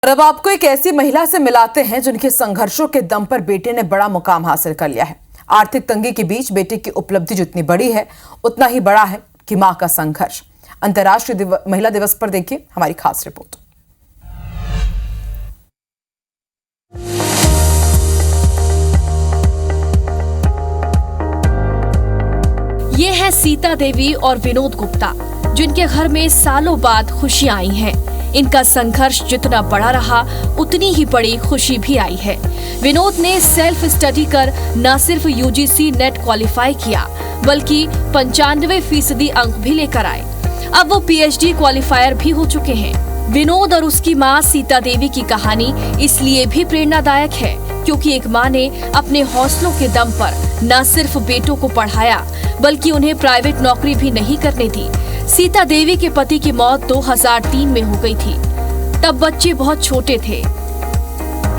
और अब आपको एक ऐसी महिला से मिलाते हैं जिनके संघर्षों के दम पर बेटे ने बड़ा मुकाम हासिल कर लिया है। आर्थिक तंगी के बीच बेटे की उपलब्धि जितनी बड़ी है उतना ही बड़ा है कि मां का संघर्ष। अंतर्राष्ट्रीय महिला दिवस पर देखिए हमारी खास रिपोर्ट। ये है सीता देवी और विनोद गुप्ता, जिनके घर में सालों बाद खुशियां आई हैं। इनका संघर्ष जितना बड़ा रहा उतनी ही बड़ी खुशी भी आई है। विनोद ने सेल्फ स्टडी कर न सिर्फ यूजीसी नेट क्वालिफाई किया बल्कि 95% अंक भी लेकर आए। अब वो पीएचडी क्वालिफायर भी हो चुके हैं। विनोद और उसकी मां सीता देवी की कहानी इसलिए भी प्रेरणादायक है क्योंकि एक मां ने अपने हौसलों के दम पर न सिर्फ बेटों को पढ़ाया बल्कि उन्हें प्राइवेट नौकरी भी नहीं करने दी। सीता देवी के पति की मौत 2003 में हो गई थी। तब बच्चे बहुत छोटे थे।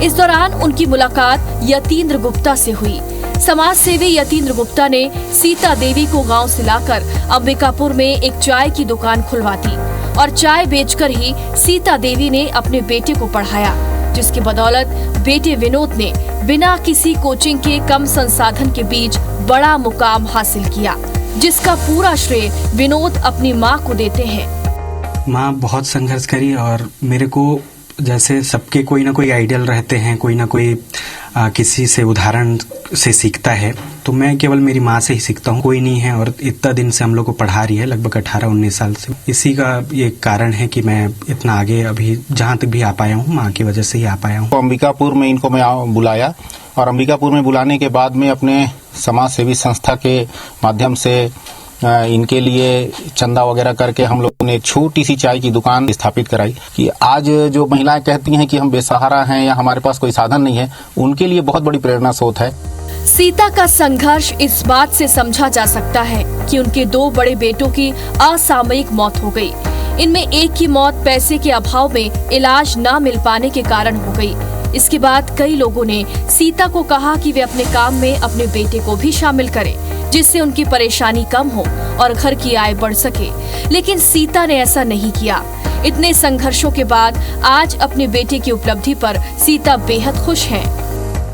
इस दौरान उनकी मुलाकात यतीन्द्र गुप्ता से हुई। समाज सेवी यतीन्द्र गुप्ता ने सीता देवी को गांव से लाकर अंबिकापुर में एक चाय की दुकान खुलवा दी और चाय बेचकर ही सीता देवी ने अपने बेटे को पढ़ाया, जिसकी बदौलत बेटे विनोद ने बिना किसी कोचिंग के कम संसाधन के बीच बड़ा मुकाम हासिल किया, जिसका पूरा श्रेय विनोद अपनी मां को देते हैं। मां बहुत संघर्ष करी और मेरे को जैसे सबके कोई ना कोई आइडियल रहते हैं, कोई ना कोई किसी से उदाहरण से सीखता है, तो मैं केवल मेरी माँ से ही सीखता हूँ। कोई नहीं है और इतना दिन से हम लोग को पढ़ा रही है, लगभग 18-19 साल से। इसी का ये कारण है कि मैं इतना आगे अभी जहाँ तक भी आ पाया हूँ, माँ की वजह से ही आ पाया हूँ। अंबिकापुर में इनको मैं बुलाया और अंबिकापुर में बुलाने के बाद में अपने समाज सेवी संस्था के माध्यम से इनके लिए चंदा वगैरह करके हम लोगों ने छोटी सी चाय की दुकान स्थापित कराई कि आज जो महिलाएं कहती हैं कि हम बेसहारा हैं या हमारे पास कोई साधन नहीं है, उनके लिए बहुत बड़ी प्रेरणा स्रोत है। सीता का संघर्ष इस बात से समझा जा सकता है कि उनके 2 बड़े बेटों की असामयिक मौत हो गई। इनमें एक की मौत पैसे के अभाव में इलाज न मिल पाने के कारण हो गई। इसके बाद कई लोगों ने सीता को कहा कि वे अपने काम में अपने बेटे को भी शामिल करें, जिससे उनकी परेशानी कम हो और घर की आय बढ़ सके। लेकिन सीता ने ऐसा नहीं किया। इतने संघर्षों के बाद आज अपने बेटे की उपलब्धि पर सीता बेहद खुश हैं।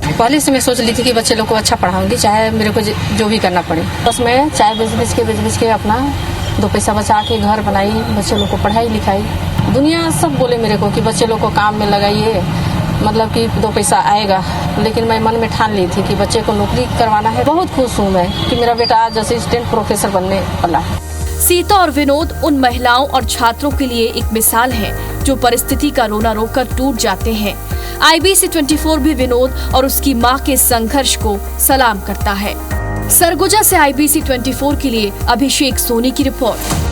पहले से मैं सोच ली थी कि बच्चे लोग को अच्छा पढ़ाऊंगी, चाहे मेरे को जो भी करना पड़े। बस मैं चाय बेच के अपना 2 पैसा बचा के घर बनाई, बच्चे लोग को पढ़ाई लिखाई। दुनिया सब बोले मेरे को कि बच्चे लोग को काम में लगाइए, मतलब कि 2 पैसा आएगा, लेकिन मैं मन में ठान ली थी कि बच्चे को नौकरी करवाना है। बहुत खुश हूँ मैं कि मेरा बेटा आज असिस्टेंट प्रोफेसर बनने वाला है। सीता और विनोद उन महिलाओं और छात्रों के लिए एक मिसाल है जो परिस्थिति का रोना रोकर टूट जाते हैं। IBC 24 भी विनोद और उसकी मां के संघर्ष को सलाम करता है। सरगुजा से IBC 24 के लिए अभिषेक सोनी की रिपोर्ट।